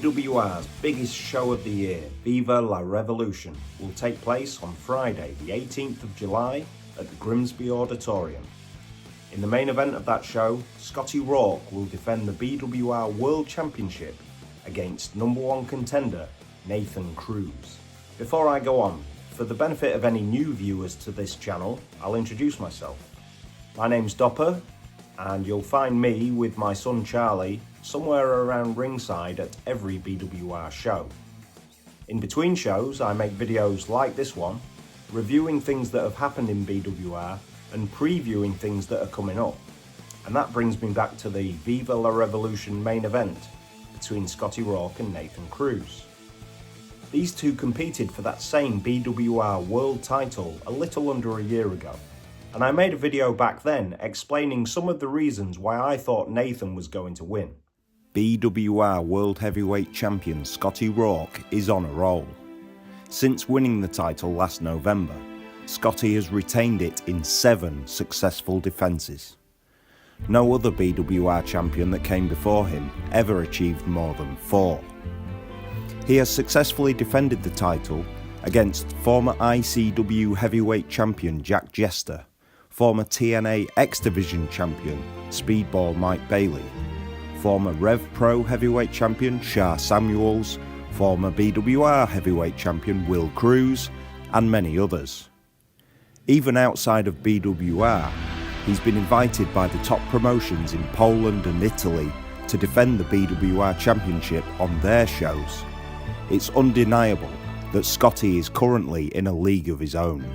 BWR's biggest show of the year, Viva la Revolution, will take place on Friday the 18th of July at the Grimsby Auditorium. In the main event of that show, Scotty Rawk will defend the BWR World Championship against number one contender Nathan Cruz. Before I go on, for the benefit of any new viewers to this channel, I'll introduce myself. My name's Dopper, and you'll find me with my son Charlie somewhere around ringside at every BWR show. In between shows, I make videos like this one, reviewing things that have happened in BWR and previewing things that are coming up. And that brings me back to the Viva la Revolution main event between Scotty Rawk and Nathan Cruz. These two competed for that same BWR world title a little under a year ago, and I made a video back then explaining some of the reasons why I thought Nathan was going to win. BWR World Heavyweight Champion Scotty Rawk is on a roll. Since winning the title last November, Scotty has retained it in 7 successful defences. No other BWR champion that came before him ever achieved more than 4. He has successfully defended the title against former ICW Heavyweight Champion Jack Jester, former TNA X Division Champion Speedball Mike Bailey, former Rev Pro Heavyweight Champion Shah Samuels, former BWR Heavyweight Champion Will Cruz, and many others. Even outside of BWR, he's been invited by the top promotions in Poland and Italy to defend the BWR Championship on their shows. It's undeniable that Scotty is currently in a league of his own.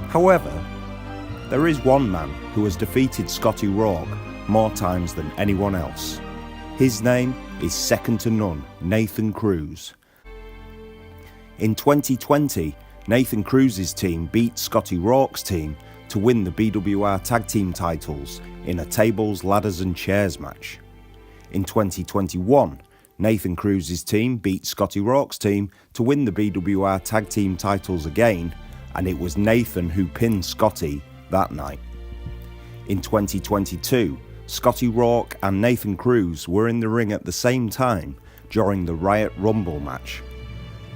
However, there is one man who has defeated Scotty Rawk more times than anyone else. His name is second to none, Nathan Cruz. In 2020, Nathan Cruz's team beat Scotty Rawk's team to win the BWR Tag Team titles in a tables, ladders and chairs match. In 2021, Nathan Cruz's team beat Scotty Rawk's team to win the BWR Tag Team titles again, and it was Nathan who pinned Scotty that night. In 2022, Scotty Rawk and Nathan Cruz were in the ring at the same time during the Riot Rumble match.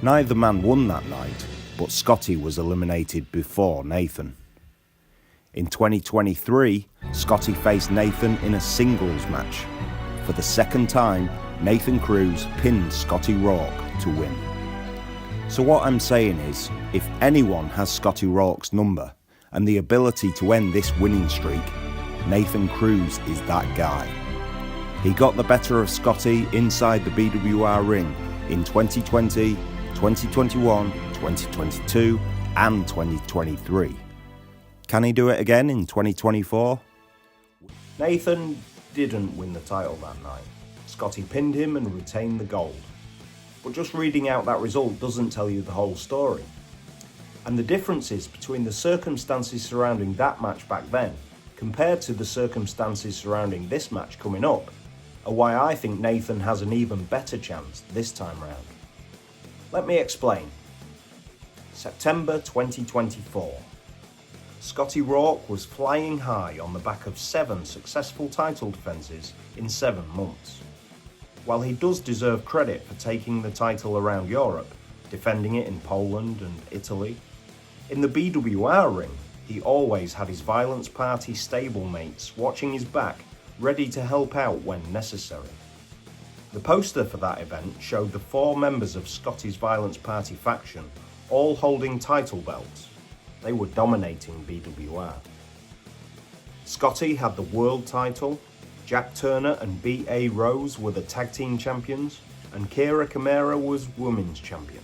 Neither man won that night, but Scotty was eliminated before Nathan. In 2023, Scotty faced Nathan in a singles match. For the second time, Nathan Cruz pinned Scotty Rawk to win. So what I'm saying is, if anyone has Scotty Rawk's number and the ability to end this winning streak, Nathan Cruz is that guy. He got the better of Scotty inside the BWR ring in 2020, 2021, 2022 and 2023. Can he do it again in 2024? Nathan didn't win the title that night. Scotty pinned him and retained the gold. But just reading out that result doesn't tell you the whole story. And the differences between the circumstances surrounding that match back then compared to the circumstances surrounding this match coming up are why I think Nathan has an even better chance this time round. Let me explain. September 2024. Scotty Rawk was flying high on the back of 7 successful title defences in 7 months. While he does deserve credit for taking the title around Europe, defending it in Poland and Italy, in the BWR ring, he always had his Violence Party stablemates watching his back, ready to help out when necessary. The poster for that event showed the 4 members of Scotty's Violence Party faction all holding title belts. They were dominating BWR. Scotty had the world title, Jack Turner and B.A. Rose were the tag team champions, and Kira Kamara was women's champion.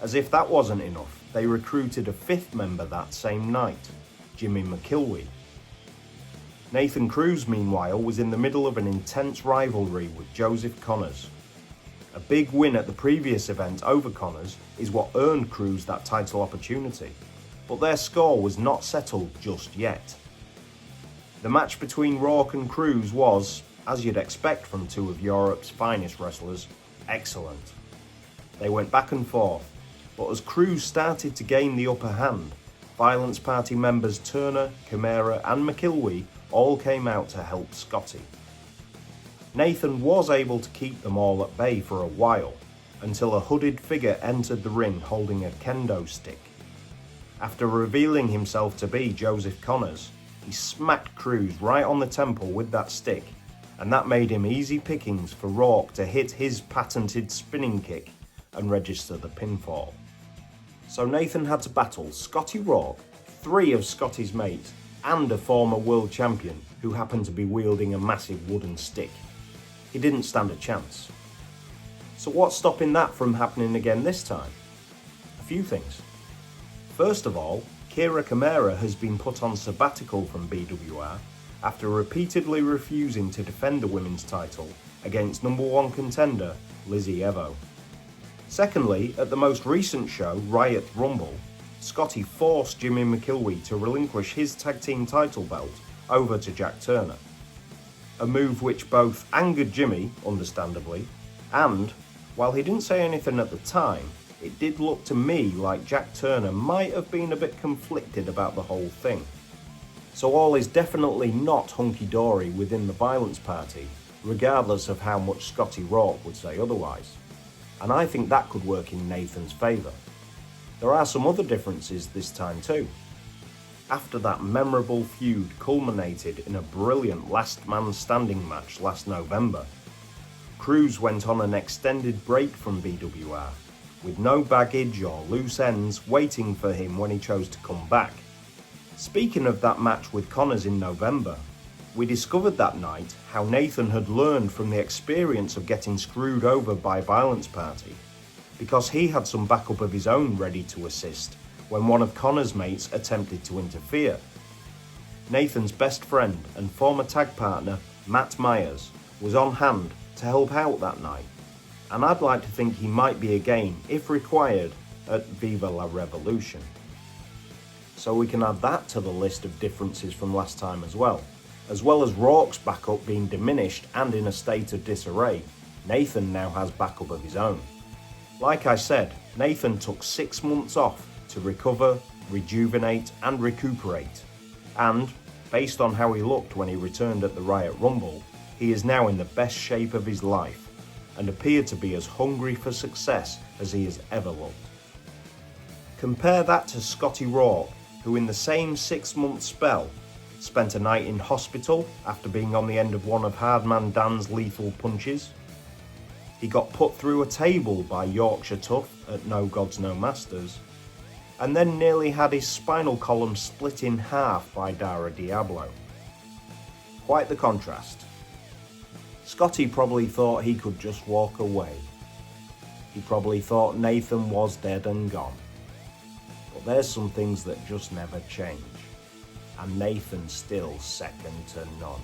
As if that wasn't enough, they recruited a 5th member that same night, Jimmy McIlwee. Nathan Cruz, meanwhile, was in the middle of an intense rivalry with Joseph Connors. A big win at the previous event over Connors is what earned Cruz that title opportunity, but their score was not settled just yet. The match between Rawk and Cruz was, as you'd expect from 2 of Europe's finest wrestlers, excellent. They went back and forth, but as Cruz started to gain the upper hand, Violence Party members Turner, Kamara and McIlwee all came out to help Scotty. Nathan was able to keep them all at bay for a while, until a hooded figure entered the ring holding a kendo stick. After revealing himself to be Joseph Connors, he smacked Cruz right on the temple with that stick, and that made him easy pickings for Rawk to hit his patented spinning kick and register the pinfall. So Nathan had to battle Scotty Rawk, 3 of Scotty's mates, and a former world champion who happened to be wielding a massive wooden stick. He didn't stand a chance. So what's stopping that from happening again this time? A few things. First of all, Kira Kamara has been put on sabbatical from BWR after repeatedly refusing to defend the women's title against #1 contender Lizzie Evo. Secondly, at the most recent show, Riot Rumble, Scotty forced Jimmy McIlwee to relinquish his tag team title belt over to Jack Turner. A move which both angered Jimmy, understandably, and, while he didn't say anything at the time, it did look to me like Jack Turner might have been a bit conflicted about the whole thing. So all is definitely not hunky-dory within the Violence Party, regardless of how much Scotty Rawk would say otherwise. And I think that could work in Nathan's favour. There are some other differences this time too. After that memorable feud culminated in a brilliant last man standing match last November, Cruz went on an extended break from BWR, with no baggage or loose ends waiting for him when he chose to come back. Speaking of that match with Connors in November, we discovered that night how Nathan had learned from the experience of getting screwed over by Violence Party, because he had some backup of his own ready to assist when one of Connor's mates attempted to interfere. Nathan's best friend and former tag partner, Matt Myers, was on hand to help out that night, and I'd like to think he might be again, if required, at Viva la Revolution. So we can add that to the list of differences from last time as well as Rawk's backup being diminished and in a state of disarray. Nathan now has backup of his own. Like I said, Nathan took 6 months off to recover, rejuvenate and recuperate, and, based on how he looked when he returned at the Riot Rumble, he is now in the best shape of his life, and appeared to be as hungry for success as he has ever looked. Compare that to Scotty Rawk, who in the same 6-month spell spent a night in hospital after being on the end of one of Hardman Dan's lethal punches. He got put through a table by Yorkshire Tough at No Gods No Masters, and then nearly had his spinal column split in half by Dara Diablo. Quite the contrast. Scotty probably thought he could just walk away. He probably thought Nathan was dead and gone. But there's some things that just never change, and Nathan's still second to none.